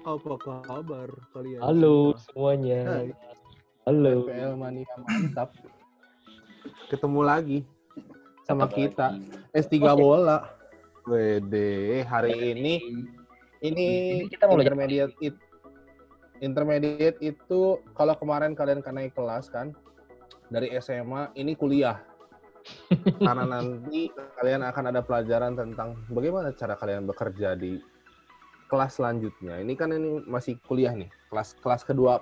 Apa kabar kalian Halo semua? semuanya. Halo. FPL Mania mantap. Ketemu lagi sama Ketemu kita. lagi. S3 Oke. bola. Wede, hari ini kita mau belajar intermediate itu kalau kemarin kalian kan naik kelas kan dari SMA, ini kuliah. Karena nanti kalian akan ada pelajaran tentang bagaimana cara kalian bekerja di kelas selanjutnya. Ini kan ini masih kuliah nih, kelas kedua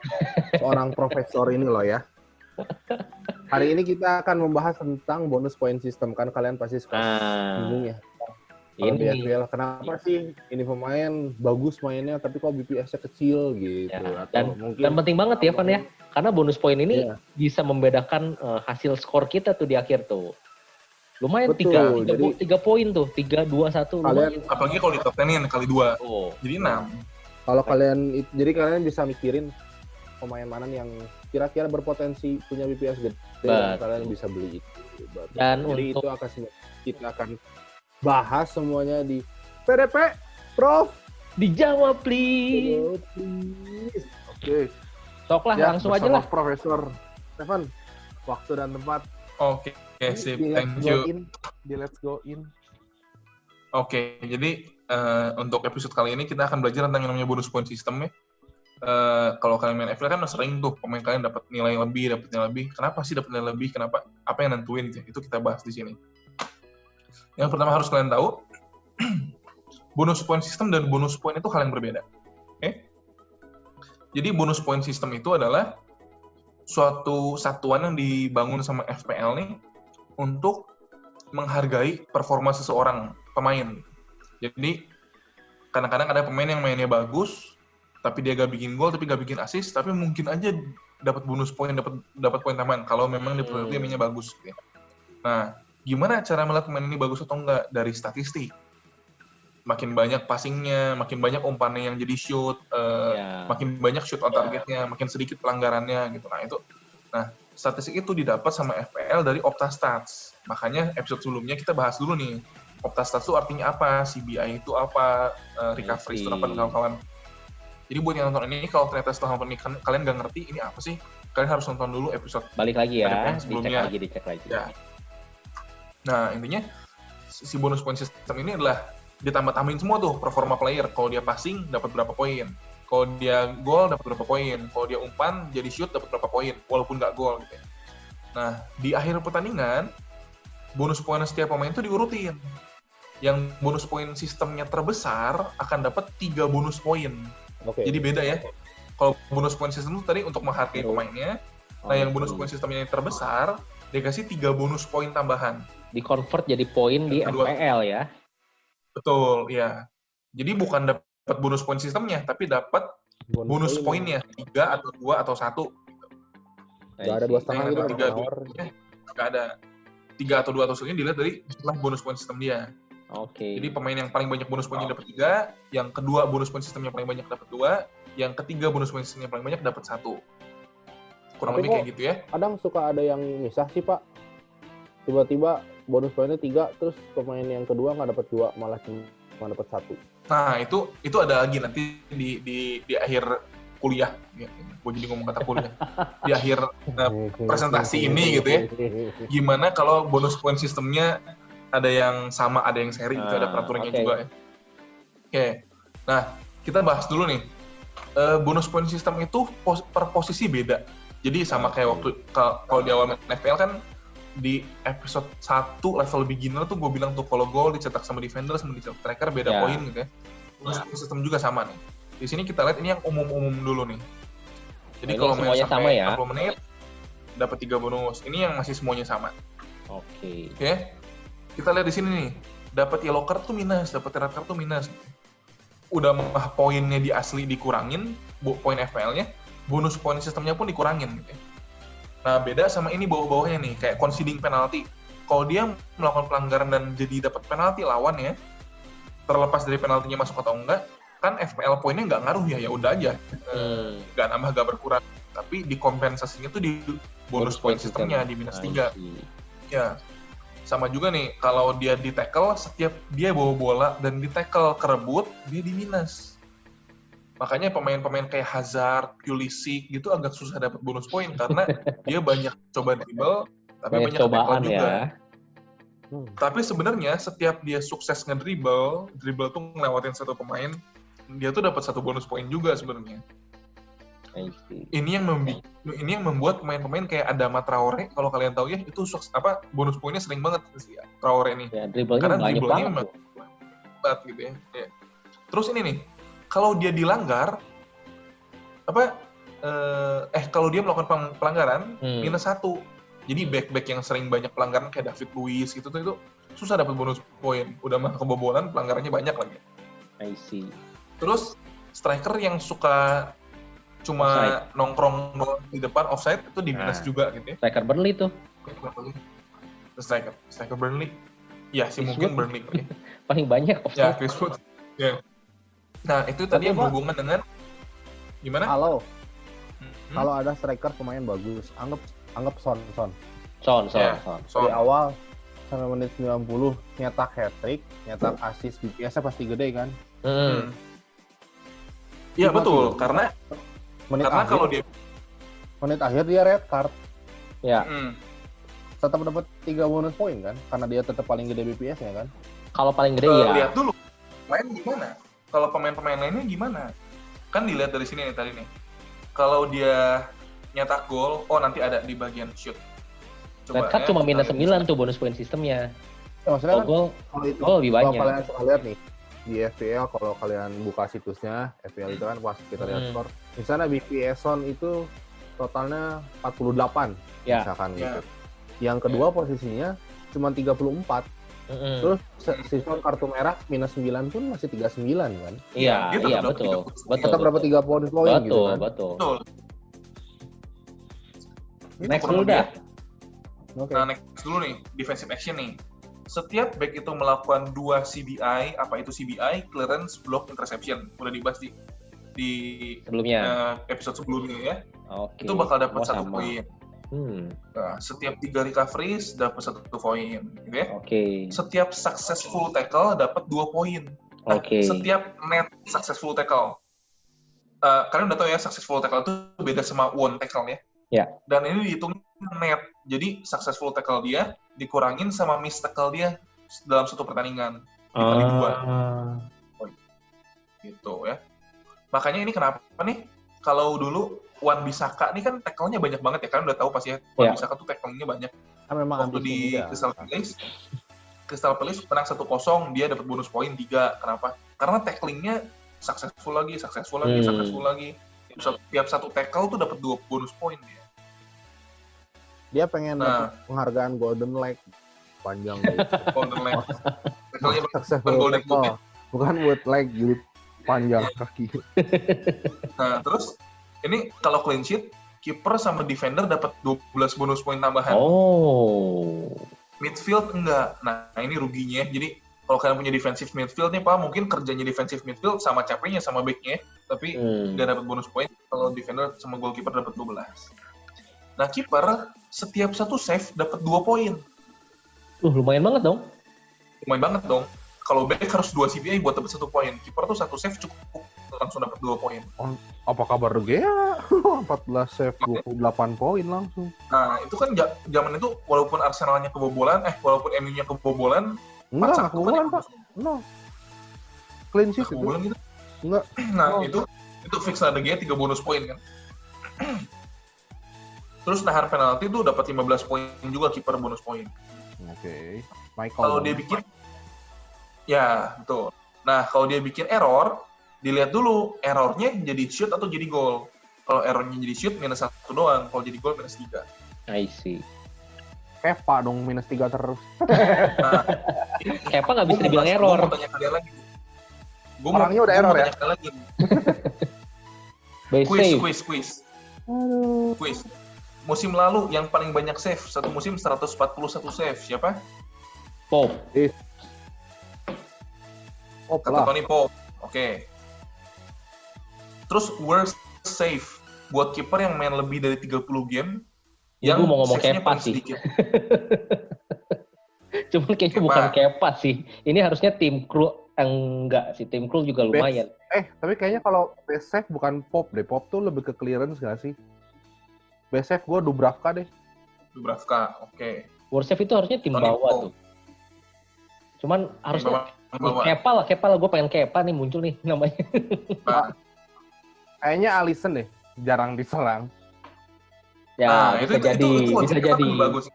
seorang profesor ini loh ya. Hari ini kita akan membahas tentang bonus point system. Kan kalian pasti suka bingung ya. Kalau di FPL, kenapa sih ini pemain bagus mainnya tapi kok BPS-nya kecil gitu? Ya. Atau mungkin dan penting banget ya, Van ya. Karena bonus point ini bisa membedakan hasil skor kita tuh di akhir tuh. Lumayan. Betul, 3 poin tuh, 3, 2, 1 lumayan. Apalagi kalau di top 10 kali 2. Jadi 6. Kalau kalian bisa mikirin pemain mana nih yang kira-kira berpotensi punya BPS gede dan kalian bisa beli itu. Dan jadi itu kita akan bahas semuanya di PDP Prof. Dijawab please. Oke. Soklah ya, langsung aja lah. Profesor Stefan, waktu dan tempat. Oke, sip. Thank you. Let's go in. Oke, jadi untuk episode kali ini kita akan belajar tentang yang namanya bonus point system ya. Kalau kalian main FPL kan sering tuh pemain kalian dapat nilai lebih. Kenapa sih dapat nilai lebih? Kenapa? Apa yang nentuin? Itu kita bahas di sini. Yang pertama harus kalian tahu, bonus point system dan bonus point itu hal yang berbeda. Oke? Jadi bonus point system itu adalah suatu satuan yang dibangun sama FPL nih untuk menghargai performa seseorang pemain. Jadi kadang-kadang ada pemain yang mainnya bagus, tapi dia gak bikin gol, tapi gak bikin assist, tapi mungkin aja dapat bonus poin, dapat poin tambahan kalau memang dia mainnya bagus. Gitu. Nah, gimana cara melihat pemain ini bagus atau enggak? Dari statistik. Makin banyak passingnya, makin banyak umpannya yang jadi shoot, makin banyak shoot on targetnya, makin sedikit pelanggarannya gitu. Nah, statistik itu didapat sama FPL dari Optastats. Makanya episode sebelumnya kita bahas dulu nih, Optastats itu artinya apa, CBI itu apa, recovery itu apa, dan kawan-kawan. Jadi buat yang nonton ini, kalau ternyata setelah nonton ini kalian nggak ngerti ini apa sih, kalian harus nonton dulu episode. Balik lagi ya, sebelumnya. dicek lagi. Ya. Nah, intinya si bonus point system ini adalah ditambah-tambahin semua tuh performa player. Kalau dia passing, dapat berapa poin. Kalau dia gol, dapat berapa poin. Kalau dia umpan, jadi shoot, dapat berapa poin. Walaupun nggak gol gitu ya. Nah, di akhir pertandingan, bonus poin setiap pemain itu diurutin. Yang bonus poin sistemnya terbesar akan dapat 3 bonus poin. Okay. Jadi beda ya. Kalau bonus point system itu tadi untuk menghargai pemainnya. Nah, yang bonus point systemnya yang terbesar, dikasih 3 bonus poin tambahan. Di-convert jadi poin di FPL ya? Betul, ya. Jadi bukan dapat bonus poin sistemnya, tapi dapat bonus poinnya. 3 atau 2 atau 1. Nggak ada 2,5 gitu. Nggak ada. 3 atau 2 atau 1 dilihat dari jumlah bonus poin sistem dia. Oke. Jadi pemain yang paling banyak bonus poinnya dapat 3, yang kedua bonus poin sistemnya paling banyak dapat 2, yang ketiga bonus poin sistemnya paling banyak dapat 1. Kurang lebih kayak gitu ya. Kadang suka ada yang misah sih, Pak. Tiba-tiba bonus poinnya 3, terus pemain yang kedua nggak dapat 2, malah cuma dapat 1. Nah, itu ada lagi nanti di akhir kuliah. Ya, gue jadi ngomong kata kuliah. Di akhir presentasi ini gitu ya. Gimana kalau bonus point sistemnya ada yang sama, ada yang seri, itu ada peraturannya juga ya. Oke. Nah, kita bahas dulu nih. Bonus point system itu per posisi beda. Jadi sama kayak waktu kalau di awal main FPL kan di episode 1 level beginner tuh gue bilang tuh kalau gol dicetak sama defender sama dicetak striker beda poin gitu ya. Bonus point system juga sama nih. Di sini kita lihat ini yang umum-umum dulu nih. Jadi kalau main sampai 40 menit dapat 3 bonus. Ini yang masih semuanya sama. Oke. Kita lihat di sini nih. Dapat yellow card tuh minus, dapat red card tuh minus. Udah mah poinnya di asli dikurangin, poin FPL-nya, bonus poin sistemnya pun dikurangin gitu. Nah, beda sama ini bawah-bawahnya nih, kayak conceding penalty. Kalau dia melakukan pelanggaran dan jadi dapat penalti lawan ya, terlepas dari penaltinya masuk atau enggak, kan FPL poinnya nggak ngaruh ya udah aja. Nggak nambah, nggak berkurang. Tapi dikompensasinya tuh di bonus poin sistemnya, di minus 3. Ya, sama juga nih, kalau dia di tackle, setiap dia bawa bola dan di tackle kerebut, dia di minus. Makanya pemain-pemain kayak Hazard, Pulisic gitu agak susah dapat bonus poin karena dia banyak coba dribble, tapi banyak cobaan tackle juga. ya. Tapi sebenarnya setiap dia sukses dribble tuh ngelewatin satu pemain, dia tuh dapat satu bonus poin juga sebenarnya. Ini yang membuat pemain-pemain kayak Adama Traore, kalau kalian tahu ya, itu bonus poinnya sering banget sih Traore ini. Ya, dribblenya karena banyak dribblenya banget. Hebat gitu ya. Terus ini nih, kalau dia dilanggar kalau dia melakukan pelanggaran -1. Jadi back yang sering banyak pelanggaran kayak David Luiz gitu tuh itu susah dapat bonus poin. Udah mah kebobolan, pelanggarannya banyak lagi. I see. Terus striker yang suka cuma offside. nongkrong di depan offside itu di minus juga gitu ya. Striker Burnley tuh. Striker Burnley. Ya sih mungkin Burnley. Paling banyak offside. Ya Chris Wood. Ya. Nah itu tadi yang berhubungan dengan gimana? Kalau ada striker pemain bagus, anggap Son. Son. Di awal sampai menit 90 nyetak hat-trick, nyetak assist, BPS-nya pasti gede kan? Iya betul, karena kalau dia menit akhir dia red card. Ya. Tetap dapat 3 bonus poin kan? Karena dia tetap paling gede BPS-nya kan? Kalau paling gede ya. Lihat dulu, lain gimana? Kalau pemain-pemain lainnya gimana? Kan dilihat dari sini nih tadi nih. Kalau dia nyetak gol, nanti ada di bagian shoot. Red card cuma minus 9 tuh bonus poin sistemnya. Ya, maksudnya kan, gol lebih banyak. Kalau kalian suka lihat nih, di FPL kalau kalian buka situsnya, FPL itu kan pas kita lihat skor, misalnya BPS Son itu totalnya 48, misalkan gitu. Yang kedua posisinya cuma 34. Terus season kartu merah minus 9 pun masih 39 kan? Iya betul. Tetap dapat 3 poin gitu kan? Betul. Next dulu dah. Okay. Nah, next dulu nih, defensive action nih. Setiap back itu melakukan 2 CBI, apa itu CBI? Clearance, block, interception. Udah dibahas di sebelumnya. Episode sebelumnya ya. Okay. Itu bakal dapat 1 poin. Nah, setiap 3 recoveries dapat 1 poin, gitu ya. Setiap successful tackle dapat 2 poin. Nah, setiap net successful tackle. Kalian udah tahu ya, successful tackle itu beda sama one tackle ya. Ya. Dan ini dihitung net. Jadi successful tackle dia dikurangin sama miss tackle dia dalam satu pertandingan dikali 2. Gitu ya. Makanya ini kenapa nih? Kalau dulu Wan-Bissaka ini kan tackle-nya banyak banget ya, kalian udah tahu pasti ya. Wan-Bissaka tuh tackle-nya banyak. Memang waktu di Crystal Palace menang 1-0, dia dapat bonus poin 3. Kenapa? Karena tackling-nya successful lagi. Tiap satu tackle tuh dapat 2 bonus poin dia. Dia pengen dapat penghargaan Golden Leg panjang gitu. Golden Leg. Bukan buat leg gitu, panjang kaki. Nah, terus ini kalau clean sheet, kiper sama defender dapat 12 bonus poin tambahan. Midfield enggak. Nah, ini ruginya. Jadi kalau kalian punya defensive midfield nih, Pak, mungkin kerjanya defensive midfield sama capeknya sama back-nya, tapi nggak dapat bonus poin. Kalau defender sama goalkeeper dapat 12. Nah, kiper setiap satu save dapat 2 poin. Lumayan banget dong. Kalau back harus 2 CBI buat dapat 1 poin. Kiper tuh 1 save cukup langsung dapat 2 poin. Apa kabar De Gea? 14 save 28 poin langsung. Nah, itu kan zaman itu walaupun Arsenalnya kebobolan, walaupun MU-nya kebobolan, enggak kebobolan, Pak. No. Clean sheet itu. Gitu. Enggak. Nah, itu fix lah De Gea 3 bonus poin kan. Terus nahan penalti tuh dapat 15 poin juga, kiper bonus poin. Kalau dia bikin betul. Nah, kalau dia bikin error, dilihat dulu errornya jadi shoot atau jadi gol. Kalau errornya jadi shoot minus 1 doang, kalau jadi gol minus 3. I see. Kepa dong minus 3 terus. Nah, Kepa nggak bisa dibilang error. Gue mau tanya kalian lagi. Orangnya udah error ya? Quiz. Musim lalu yang paling banyak save, satu musim 141 save, siapa? Pope. Kata Tony Pope. Oke. Terus worst save buat kiper yang main lebih dari 30 game. Yang mau ngomong Kepa sih. Cuman kayaknya bukan Kepa sih. Ini harusnya tim Enggak sih, Tim Krul juga lumayan. Tapi kayaknya kalau best save bukan Pop deh. Pop tuh lebih ke clearance nggak sih? Best save gue Dubravka deh. Dubravka, oke. Worst save itu harusnya tim Tony bawah Paul. tuh. Cuman harusnya Bawah. Kepa lah. Gue pengen Kepa nih muncul nih namanya. Nah, Kayaknya Alisson deh. Jarang diserang. Ya, bisa jadi. Bagus.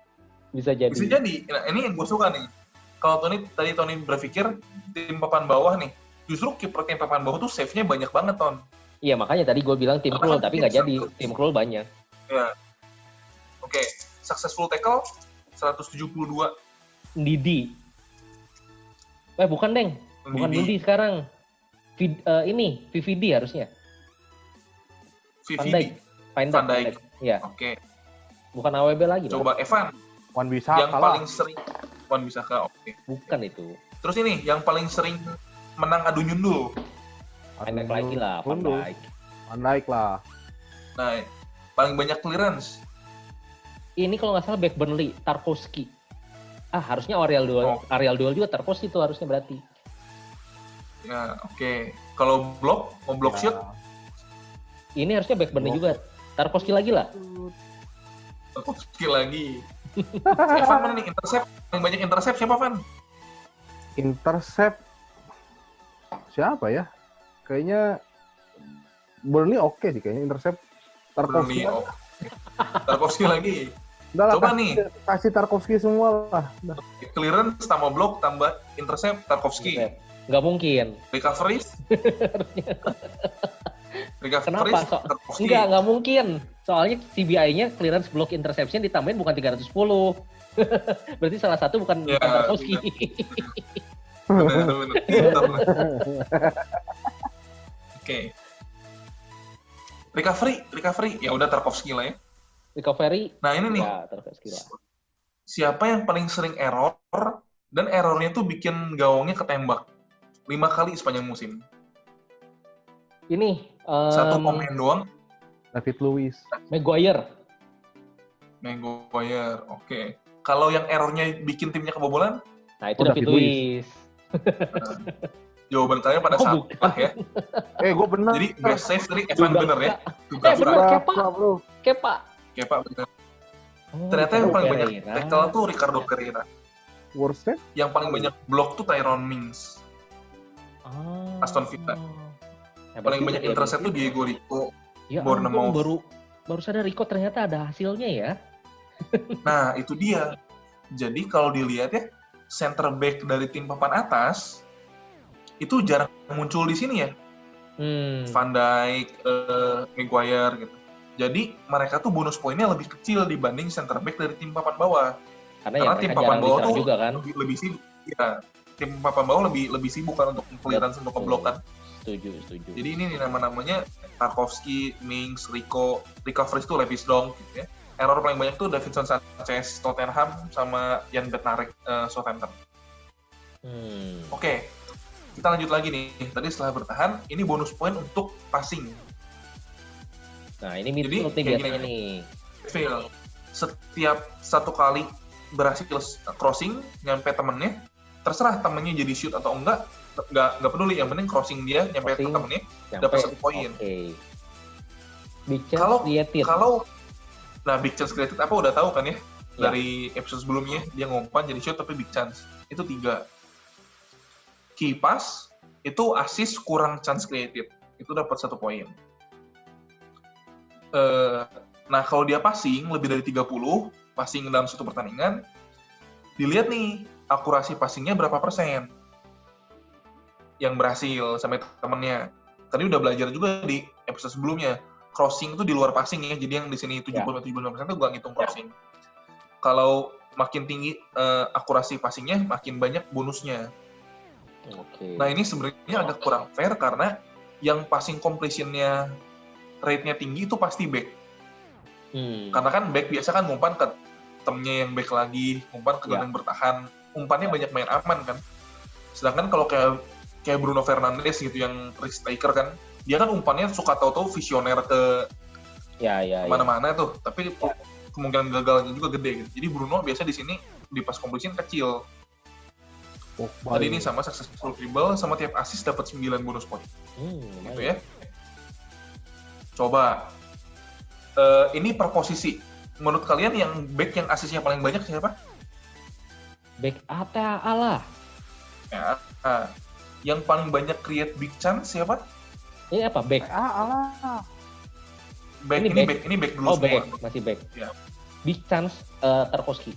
Bisa jadi. Nah, ini yang gue suka nih. Kalau Tony berpikir tim papan bawah nih. Justru kiper tim papan bawah tuh save-nya banyak banget, Ton. Iya, makanya tadi gue bilang Tim Krul, tapi nggak jadi. Tim Krul banyak. Ya. Oke. Successful tackle 172. Ndidi. Bukan, Deng. Bukan Ndidi sekarang. Ini, VVD harusnya. VVD. Van Dijk. Iya. Oke. Bukan AWB lagi. Coba Evan. Wan bisa yang kalah. paling sering. Wan Bisaka, oke. Bukan itu. Terus ini, yang paling sering menang adu nyundul. Van Dijk lagi lah, Van Dijk. Van Dijk lah. Nah, paling banyak clearance. Ini kalau nggak salah back Burnley, Tarkowski. Harusnya Ariel Duel juga Tarkowski itu harusnya berarti. Ya, oke. Kalau mau block shoot? Ini harusnya back Burnley juga. Tarkowski lagi lah. Tarkowski lagi. Evan mana nih intercept? Paling banyak intercept siapa, Van? Intercept siapa ya? Kayaknya Burnley oke sih kayaknya intercept. Tarkowski. Tarkowski lagi. Udah lah, coba nih. Kasih Tarkowski semua lah. Clearance tambah block tambah intercept Tarkowski. Nggak mungkin. Recovery? Kenapa? Nggak mungkin. Soalnya CBI-nya clearance block interception ditambahin bukan 310. Berarti salah satu bukan Tarkowski. Benar. Oke. Recovery. Ya udah Tarkowski lah ya. Recovery. Nah ini nih. Ya, Tarkowski lah. Siapa yang paling sering error dan errornya tuh bikin gawangnya ketembak 5 kali sepanjang musim. Ini satu pemain doang. David Luiz. Maguire. Oke. Kalau yang errornya bikin timnya kebobolan? Nah itu David Luiz. Jawaban kalian pada salah ya. Gue benar. Jadi best save tadi Evan bener ya. Bener Kepa bener. Ternyata yang paling banyak tackle tuh Ricardo Pereira. Worst save? Yang paling banyak block tuh Tyrone Mings. Aston Villa. Paling banyak intercept tuh Diego Rico. Ya, Bournemouth. Baru sadar Rico ternyata ada hasilnya ya. Nah, itu dia. Jadi kalau dilihat ya, center back dari tim papan atas itu jarang muncul di sini ya. Van Dijk, Maguire gitu. Jadi mereka tuh bonus poinnya lebih kecil dibanding center back dari tim papan bawah. Karena tim papan bawah tuh juga, kan? lebih sibuk. Ya, tim papan bawah lebih sibuk kan untuk clearance, untuk ngeblok kan. Setuju. Jadi ini nih nama-namanya Tarkowski, Mings, Rico, recovery itu Levis Dong gitu ya. Error paling banyak tuh Davinson Sanchez Tottenham sama Jan Bednarek Southampton. Oke. Kita lanjut lagi nih. Tadi setelah bertahan, ini bonus poin untuk passing. Nah, ini midfield nih biasanya nih. Midfield. Setiap satu kali berhasil crossing, nyampe temennya, terserah temennya jadi shoot atau enggak peduli. Yang penting crossing dia, nyampe ke temennya, dapat 1 poin. Big chance created. Big chance created apa udah tahu kan ya? Dari episode sebelumnya, dia ngumpan jadi shoot tapi big chance. Itu 3. Key pass, itu assist kurang chance created. Itu dapat 1 poin. Nah, kalau dia passing lebih dari 30, passing dalam satu pertandingan, dilihat nih, akurasi passingnya berapa persen yang berhasil sampai temennya. Tadi udah belajar juga di episode sebelumnya, crossing itu di luar passing ya, jadi yang di sini 70-75% itu gua ngitung crossing. Kalau makin tinggi akurasi passingnya, makin banyak bonusnya. Nah, ini sebenarnya agak kurang fair karena yang passing completion-nya rate-nya tinggi itu pasti back. Karena kan back biasa kan ngumpan ke temennya yang back lagi, ngumpan ke gelandang bertahan, umpannya banyak main aman kan. Sedangkan kalau kayak Bruno Fernandes gitu yang risk taker kan, dia kan umpannya suka tahu-tahu visioner ke mana-mana tuh, tapi kemungkinan gagalnya juga gede gitu. Jadi Bruno biasa di sini di pass completion kecil. Tadi ini sama successful dribble, sama tiap assist dapat 9 bonus poin. Gitu ya. Coba. Ini per posisi. Menurut kalian yang back yang assist-nya paling banyak siapa? Back ATA lah. Ya, yang paling banyak create big chance siapa? Ini apa? Back Alah. Back ini back dulu semua. Back. Masih back. Ya. Big chance Tarkowski.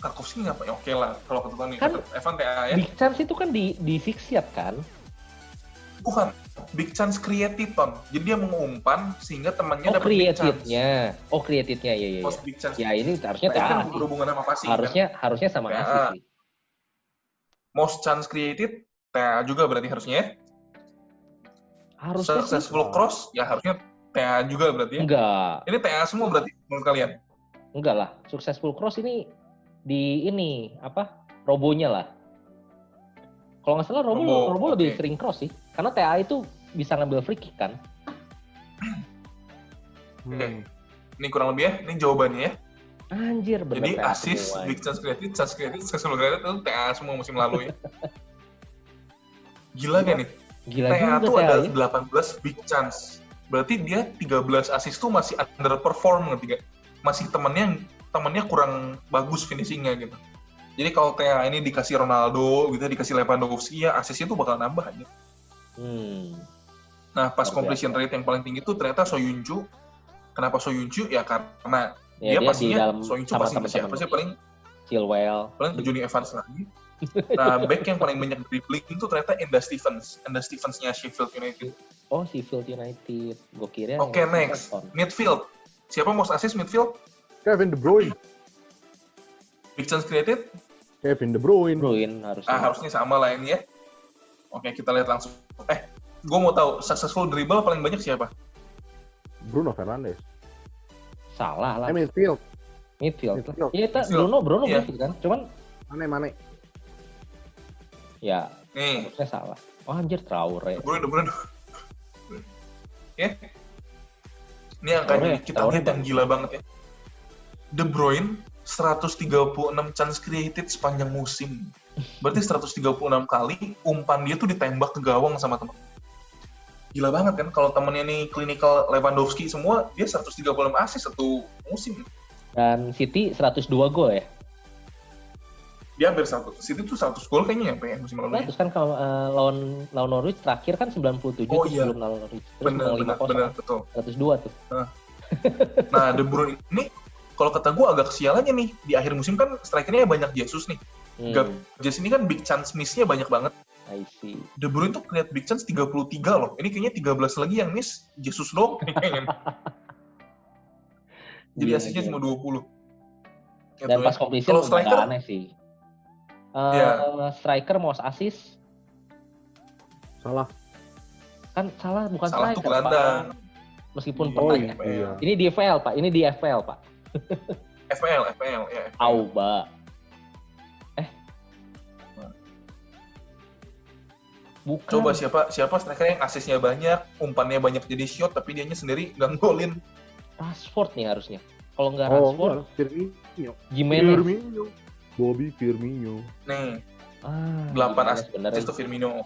Tarkowski nggak ya? Oke lah. Kalau kebetulan nih, Kan, Evan TA ya. Big chance itu kan di Fixiat kan? Bukan. Big chance created, Ton. Jadi dia mengumpan sehingga temannya dapat big chance. Created-nya. Iya. Post big chance. Ya ini harusnya Itu TA kan berhubungan sama passing. harusnya sama TA. assist sih. Most chance created, TA juga berarti harusnya ya? Harusnya Successful cross, ya harusnya TA juga berarti ya? Enggak. Ini TA semua berarti menurut kalian? Enggak lah. Successful cross ini Robonya lah. Kalau nggak salah Robo lebih sering cross sih. Karena TA itu bisa ngambil free kick kan. Oke. Ini kurang lebih ya, ini jawabannya ya. Anjir, bener. Jadi assist, big chance created, successful created itu TA semua musim lalu ya. Gila kan nih? Gila TA juga tuh TA ada ya. 18 big chance. Berarti dia 13 assist tuh masih underperform ngerti gak? Masih temennya kurang bagus finishingnya gitu. Jadi kalau TA ini dikasih Ronaldo gitu, dikasih Lewandowski ya assistnya tuh bakal nambah aja. Nah pas completion rate yang paling tinggi tuh ternyata Soyuncu. Kenapa Soyuncu? Ya karena dia pastinya Soyuncu pasti siapa sih paling Chilwell. Paling Johnny Evans lagi. Nah back yang paling banyak dribbling itu ternyata Enda Stevens-nya Sheffield United. Oh Sheffield United. Gue kira. Oke, next. Midfield. Siapa most assist midfield? Kevin De Bruyne. Big chance created? Kevin De Bruyne. Harusnya. Harusnya sama lah ini ya. Oke, kita lihat langsung. Gue mau tahu successful dribble paling banyak siapa? Bruno Fernandes. Salah lah. Midfield. Iya, Bruno Iya. begitu kan. Cuman Mane. ya, Nih. harusnya salah. Oh anjir, Traore. De Bruyne. Ya. Ini angkanya kita lihat yang gila banget ya. De Bruyne 136 chance created sepanjang musim. Berarti 136 kali umpan dia tuh ditembak ke gawang sama teman. Gila banget kan kalau temennya nih clinical Lewandowski semua, dia 136 assist satu musim. Dan City 102 gol ya. Dia hampir 100. City tuh 100 gol kayaknya ya musim lalu. Terus kan kalau lawan Norwich terakhir kan 97 sebelum lawan Norwich. Terus benar, betul. 102 tuh. Nah, De Bruyne ini kalau kata gue agak kesialannya nih. Di akhir musim kan strikernya banyak Jesus nih. Jesus ini kan big chance miss-nya banyak banget. I see. De Bruyne tuh create big chance 33 loh. Ini kayaknya 13 lagi yang miss Jesus dong. Jadi aslinya cuma 20. Dan pas completion agak aneh sih. Striker most assist. Salah. Kan salah, bukan salah striker, tuh gelandang. Pak. Meskipun pertanyaan. Iya. Ini di FPL, Pak. Ini di FPL, Pak. FPL ya. Auba. Bukan. Coba siapa striker yang asisnya banyak, umpannya banyak jadi shot, tapi dianya sendiri nggak golin. Rashford nih harusnya. Kalau nggak Rashford, Firmino. Jimenez. Bobby Firmino. Nih, 8 assist itu Firmino.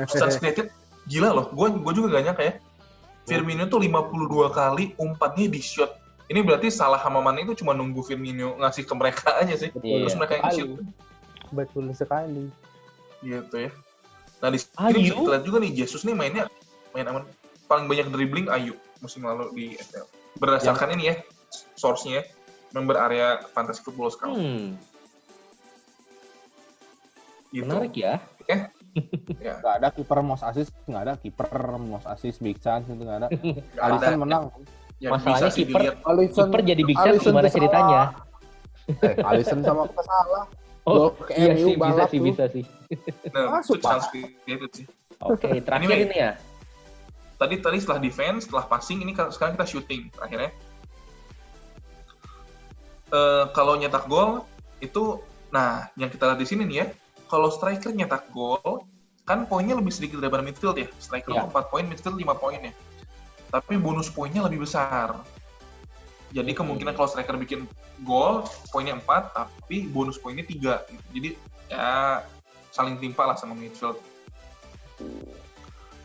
Chance created, gila loh. Gue juga gak nyangka ya. Firmino tuh 52 kali umpannya di shot. Ini berarti salah Hamaman itu cuma nunggu Firmino ngasih ke mereka aja sih. Terus mereka yang shoot. Betul sekali. Gitu ya. Nah di sini bisa kita lihat juga nih Jesus nih main aman. Paling banyak dribbling Ayu musim lalu di FPL. Berdasarkan ini ya source-nya member area Fantasy Football Scout. Gitu. Menarik ya. Ya. Gak ada kiper most assist, nggak ada kiper most assist big chance itu nggak ada. Alisson menang. Ya, masalahnya kiper jadi big chance Alisson gimana ceritanya? Alisson sama kita salah. Oh, iya MU sih, bisa sih. Nah, masuk, itu chance created sih. Oke, terakhir ini ya. Tadi setelah defense, setelah passing, ini sekarang kita shooting terakhirnya. Kalau nyetak gol itu, nah yang kita lihat di sini nih ya, kalau striker nyetak gol, kan poinnya lebih sedikit daripada midfield ya. Striker 4 poin, midfield 5 poin ya. Tapi bonus poinnya lebih besar. Jadi kemungkinan kalau striker bikin gol, poinnya 4, tapi bonus poinnya 3. Gitu. Jadi ya saling timpa lah sama midfield.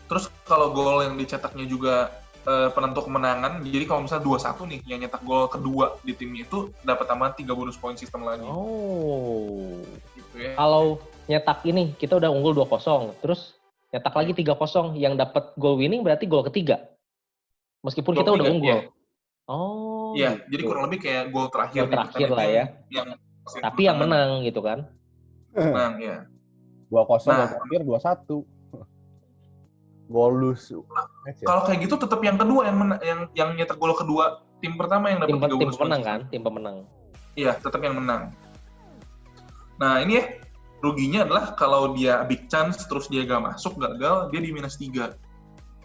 Terus kalau gol yang dicetaknya juga penentu kemenangan, jadi kalau misalnya 2-1 nih, yang nyetak gol kedua di timnya itu dapat tambahan 3 bonus poin sistem lagi. Oh. Gitu ya. Kalau nyetak ini, kita udah unggul 2-0, terus nyetak lagi 3-0, yang dapat gol winning berarti gol ketiga. Meskipun kita udah unggul. Ya. Oh. Iya, gitu. jadi kurang lebih kayak gol terakhir. Gol terakhir lah ya. Tapi yang menang gitu kan. Menang, ya. 2-0 gol terakhir, 2-1. Gol lusu. Kalau kayak gitu tetap yang kedua yang nyetak gol kedua, tim pertama yang dapat 3 bonus. Tim pemenang kan, tim pemenang. Iya, tetap yang menang. Nah, ini ya ruginya adalah kalau dia big chance terus dia gak masuk, gagal, dia di -3.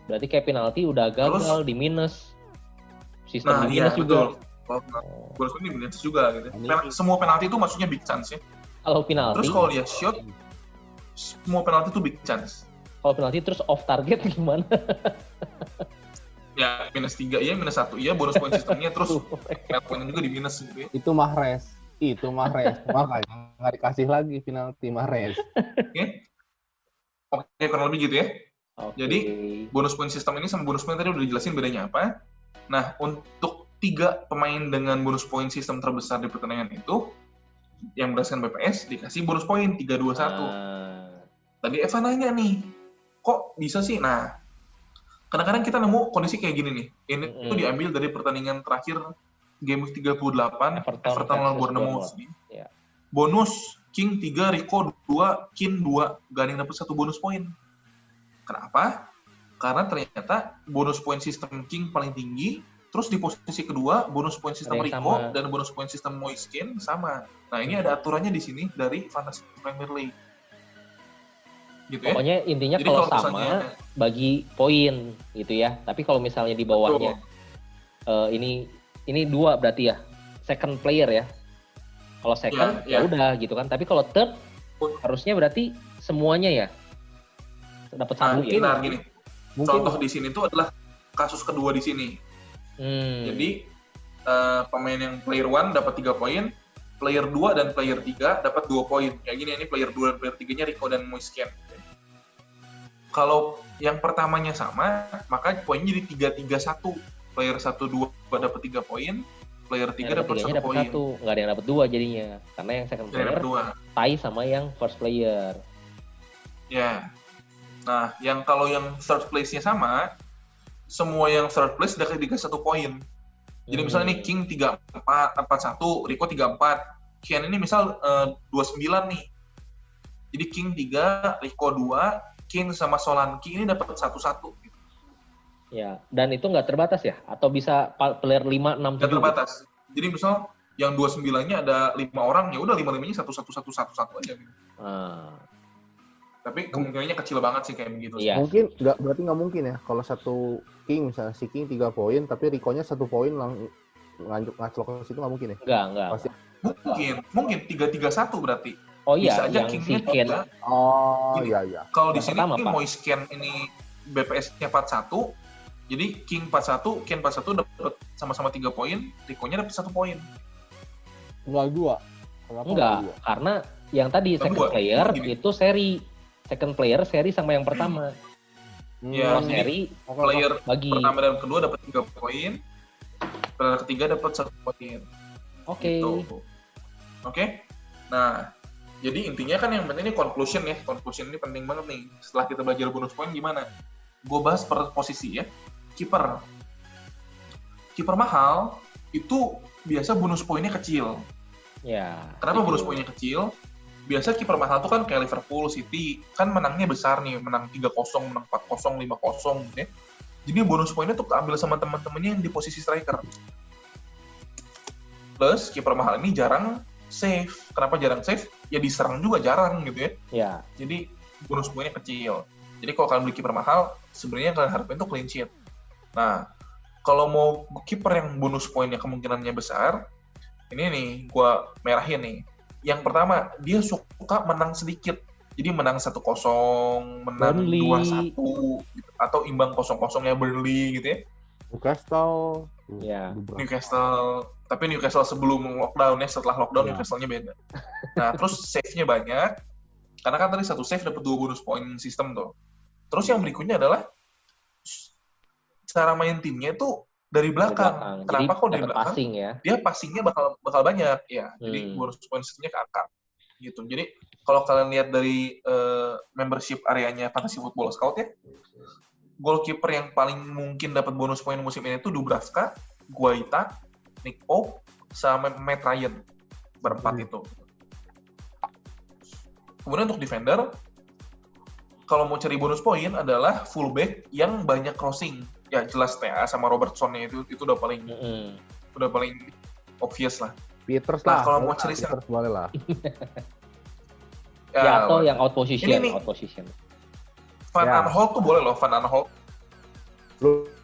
Berarti kayak penalti udah gagal terus, di minus. Sistem di minus juga. Bonus poin di minus juga gitu. Semua penalti itu maksudnya big chance ya. Kalau penalti. Terus kalau dia shot, semua penalti itu big chance. Kalau penalti terus off target gimana? Ya -3 iya, -1 iya, bonus poin sistemnya terus poinnya juga di minus gitu ya. Itu Mahrez. Makanya nggak dikasih lagi penalti Mahrez. Oke, kurang lebih gitu ya. Okay. Jadi bonus poin sistem ini sama bonus poin tadi udah dijelasin bedanya apa. Nah, untuk 3 pemain dengan bonus poin sistem terbesar di pertandingan itu, yang berdasarkan BPS dikasih bonus poin 3-2-1. Tadi Eva nanya nih, kok bisa sih? Nah, kadang-kadang kita nemu kondisi kayak gini nih. Ini itu diambil dari pertandingan terakhir game 38 Everton lawan Bournemouth. Yeah. Bonus King 3, Rico 2, Kin 2, gak ada yang dapat 1 bonus poin. Kenapa? Karena ternyata bonus poin sistem King paling tinggi, terus di posisi kedua bonus poin sistem Rico sama. Dan bonus poin sistem Moiskin sama. Nah, ini ada aturannya di sini dari Fantasy Premier League. Gitu ya? Pokoknya intinya jadi kalau sama misalnya, bagi poin gitu ya. Tapi kalau misalnya di bawahnya ini 2 berarti ya. Second player ya. Kalau second ya udah gitu kan. Tapi kalau third harusnya berarti semuanya ya. Dapat 1 ya. Nah, gini. Contoh di sini tuh adalah kasus kedua di sini. Jadi pemain yang player 1 dapat 3 poin, player 2 dan player 3 dapat 2 poin. Kayak gini, ini player 2 dan player 3-nya Rico dan Moiskin. Kalau yang pertamanya sama, maka poinnya jadi 3-3-1. Player 1 2 dapat 3 poin, player 3 dapat 1 poin. Enggak ada yang dapat 2 jadinya. Karena yang second player tie sama yang first player. Ya. Nah, kalau yang third place-nya sama, semua yang third place udah dikasih 1 poin. Jadi misalnya nih King 3-4-1, Rico 3-4. Kian ini misal 29 nih. Jadi King 3, Rico 2, King sama Solanke ini dapat 1-1. Gitu. Ya, dan itu nggak terbatas ya? Atau bisa player 5, 6, 7? Nggak terbatas. Jadi misal yang 29-nya ada 5 orang, ya udah 5-5-nya 1-1-1-1 aja gitu. Tapi kemungkinannya kecil banget sih kayak begitu. Iya. Mungkin berarti nggak mungkin ya kalau satu King misalnya si King 3 poin tapi Rico-nya 1 poin ngaclok ke situ nggak mungkin ya? Enggak. Pasti. Mungkin 3-3-1 berarti. Oh iya, bisa aja yang King-nya si Ken. Oh iya. Kalau di sini Moiskin ini BPS-nya 41. Jadi King 41, Ken 41 dapat sama-sama 3 poin, Rico-nya dapat 1 poin. Enggak 2. Enggak, karena yang tadi second player itu seri. Second player seri sama yang pertama. Ya, seri player bagi pertama dan kedua dapat 3 poin. Player ketiga dapat 1 poin. Oke. Oke. Nah, jadi intinya kan yang penting ini conclusion ya. Conclusion ini penting banget nih. Setelah kita belajar bonus poin gimana? Gue bahas per posisi ya. Kiper mahal itu biasa bonus poinnya kecil. Ya. Kenapa bonus poinnya kecil? Biasa kiper mahal tuh kan kayak Liverpool, City, kan menangnya besar nih, menang 3-0, menang 4-0, 5-0 gitu ya. Jadi bonus poinnya tuh keambil sama teman-temannya yang di posisi striker. Plus, kiper mahal ini jarang save. Kenapa jarang save? Ya diserang juga jarang gitu ya. Ya. Jadi bonus poinnya kecil. Jadi kalau kalian beli kiper mahal, sebenarnya kalian harapin tuh clean sheet. Nah, kalau mau kiper yang bonus poinnya kemungkinannya besar, ini nih, gua merahin nih. Yang pertama, dia suka menang sedikit. Jadi menang 1-0, menang 2-1, gitu. Atau imbang 0-0 ya Burnley gitu ya. Newcastle. Ya. Newcastle, tapi Newcastle sebelum lockdown ya, setelah lockdown Newcastle-nya beda. Nah, terus save-nya banyak, karena kan tadi satu save dapat 2 bonus point sistem tuh. Terus yang berikutnya adalah cara main timnya itu dari belakang. Kenapa kok dari belakang? Passing ya. Dia passingnya bakal banyak ya. Jadi bonus point sistemnya keangkat gitu. Jadi kalau kalian lihat dari membership areanya Fantasy Football Scout ya, goalkeeper yang paling mungkin dapat bonus poin musim ini itu Dubravka, Guaita, Nick Pope, sama Matt Ryan. Berempat itu. Kemudian untuk defender, kalau mau cari bonus poin adalah fullback yang banyak crossing. Ya jelas TA sama Robertson-nya itu udah paling obvious lah. Peters lah. lah. Kalau mau cari Peters boleh lah. Ya, atau yang out position. Van Aanholt tuh boleh loh, Van Aanholt.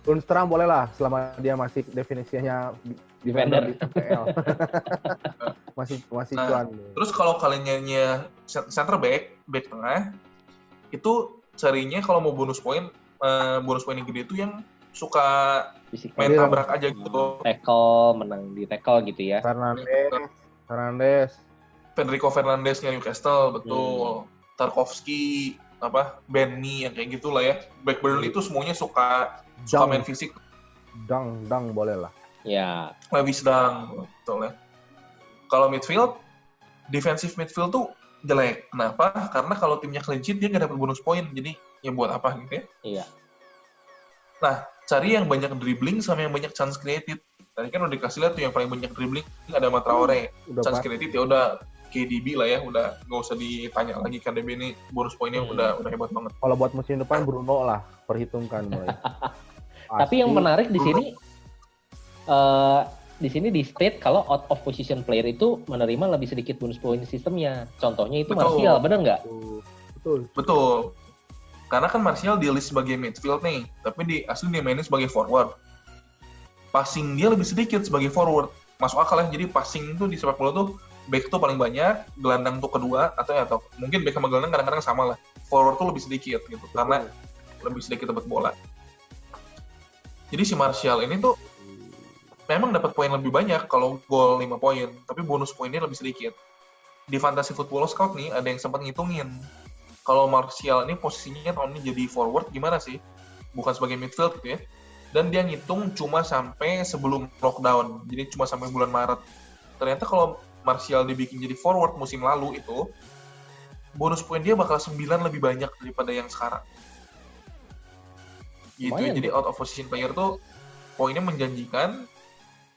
Lundstram boleh lah, selama dia masih definisinya defender di FPL. masih cuan. Terus kalau kalian nyanyi center back tengah, itu carinya kalau mau bonus poin yang gede itu yang suka main tabrak aja gitu. Tackle, menang di tackle gitu ya. Fernandes. Federico Fernandes-nya Newcastle, betul. Tarkowski, Benny yang kayak gitulah ya. Back Burnley itu semuanya suka main fisik. Dang boleh lah. Ya. Lewis Dang, betul ya. Kalau midfield, defensive midfield tuh jelek. Kenapa? Karena kalau timnya clean sheet dia nggak dapat bonus poin. Jadi ya buat apa gitu ya? Iya. Nah, cari yang banyak dribbling sama yang banyak chance created. Tadi kan udah dikasih lihat tuh yang paling banyak dribbling ada Traore. Chance created ya udah KDB lah ya, udah nggak usah ditanya lagi. KDB ini bonus poinnya udah hebat banget. Kalau buat musim depan Bruno lah, perhitungkan mulai. Tapi yang menarik di sini di state kalau out of position player itu menerima lebih sedikit bonus point sistemnya. Contohnya itu Martial, benar nggak? Betul. Karena kan Martial di list sebagai midfield nih, tapi asli dia mainnya sebagai forward. Passing dia lebih sedikit sebagai forward. Masuk akal ya, jadi passing itu di sepak bola tuh back tuh paling banyak, gelandang tuh kedua, atau mungkin back sama gelandang kadang-kadang sama lah. Forward tuh lebih sedikit gitu, karena lebih sedikit dapat bola. Jadi si Martial ini tuh memang dapat poin lebih banyak kalau gol 5 poin, tapi bonus poinnya lebih sedikit. Di Fantasy Football Scout nih, ada yang sempat ngitungin. Kalau Martial ini posisinya tahun ini jadi forward gimana sih? Bukan sebagai midfield gitu ya. Dan dia ngitung cuma sampai sebelum lockdown, jadi cuma sampai bulan Maret. Ternyata kalau Martial dibikin jadi forward musim lalu itu, bonus poin dia bakal 9 lebih banyak daripada yang sekarang. Gitu ya, jadi out of position player tuh poinnya menjanjikan,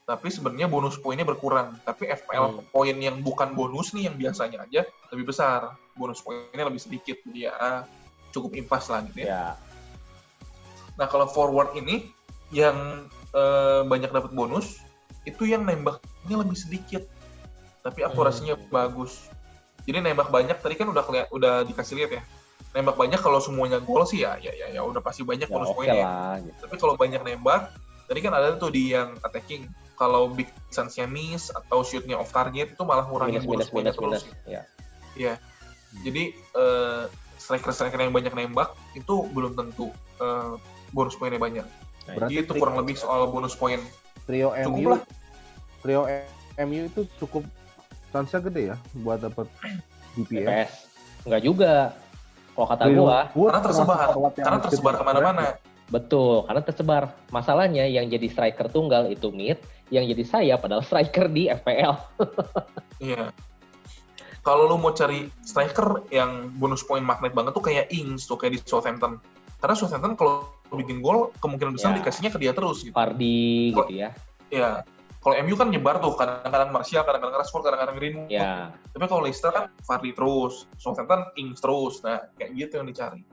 tapi sebenarnya bonus poinnya berkurang. Tapi FPL poin yang bukan bonus nih, yang biasanya aja lebih besar. Bonus poinnya lebih sedikit, jadi ya cukup impas lah gitu ya. Nah kalau forward ini, yang banyak dapat bonus, itu yang nembaknya lebih sedikit. Tapi akurasinya bagus. Jadi nembak banyak, tadi kan udah dikasih lihat ya. Nembak banyak kalau semuanya gol sih ya udah pasti banyak bonus poinnya. Gitu. Tapi kalau banyak nembak, tadi kan ada tuh di yang attacking, kalau big chance-nya miss atau shoot-nya off target itu malah ngurangin bonus poinnya terus. Iya. Jadi striker-striker yang banyak nembak itu belum tentu bonus poinnya banyak. Jadi itu kurang lebih soal bonus poin. Trio MU itu cukup chance-nya gede ya buat dapat DPS. Enggak juga. Kalau kata gua, karena tersebar kemana-mana. Betul, karena tersebar. Masalahnya yang jadi striker tunggal itu mid, yang jadi sayap adalah striker di FPL. Iya. Kalau lu mau cari striker yang bonus poin magnet banget tuh kayak Ings tuh, kayak di Southampton. Karena Southampton kalau bikin gol kemungkinan besar dikasihnya ke dia terus gitu. Vardy gitu ya. Iya. Kalau MU kan nyebar tuh, kadang-kadang Martial, kadang-kadang Rashford, kadang-kadang Greenwood. Ya. Tapi kalau Leicester kan Vardy terus, Southampton Ings terus. Nah, kayak gitu yang dicari.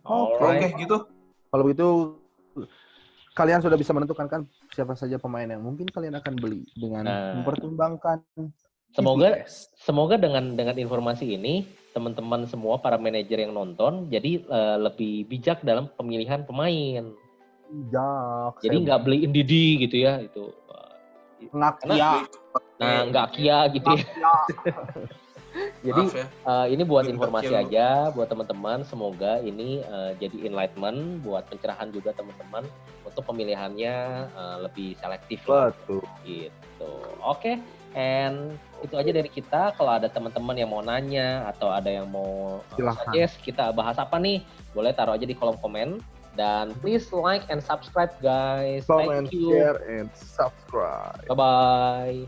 Oke, gitu. Kalau begitu, kalian sudah bisa menentukan kan siapa saja pemain yang mungkin kalian akan beli dengan mempertimbangkan. Semoga dengan informasi ini, teman-teman semua para manajer yang nonton, jadi lebih bijak dalam pemilihan pemain. Jadi nggak beli Ndidi gitu ya, itu. Nggak Kia gitu ya. Jadi ini buat informasi aja buat teman-teman. Semoga ini jadi enlightenment buat pencerahan juga teman-teman untuk pemilihannya lebih selektif. Betul. Gitu. Oke. And itu aja dari kita. Kalau ada teman-teman yang mau nanya atau ada yang mau suggest kita bahas apa nih, boleh taruh aja di kolom komen. Dan please like and subscribe guys. Comment, Thank you. share, and subscribe. Bye-bye.